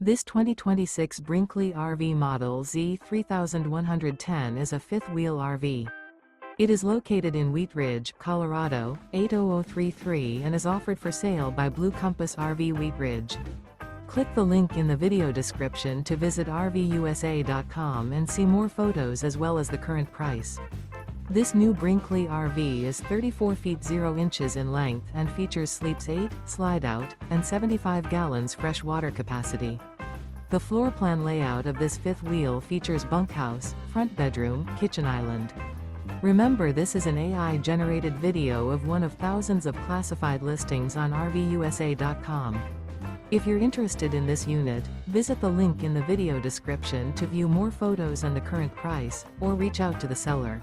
This 2026 Brinkley RV Model Z 3110 is a fifth-wheel RV. It is located in Wheat Ridge, Colorado, 80033 and is offered for sale by Blue Compass RV Wheat Ridge. Click the link in the video description to visit RVUSA.com and see more photos as well as the current price. This new Brinkley RV is 34 feet 0 inches in length and features sleeps 8, slide-out, and 75 gallons fresh water capacity. The floor plan layout of this fifth wheel features bunkhouse, front bedroom, kitchen island. Remember, this is an AI-generated video of one of thousands of classified listings on RVUSA.com. If you're interested in this unit, visit the link in the video description to view more photos and the current price, or reach out to the seller.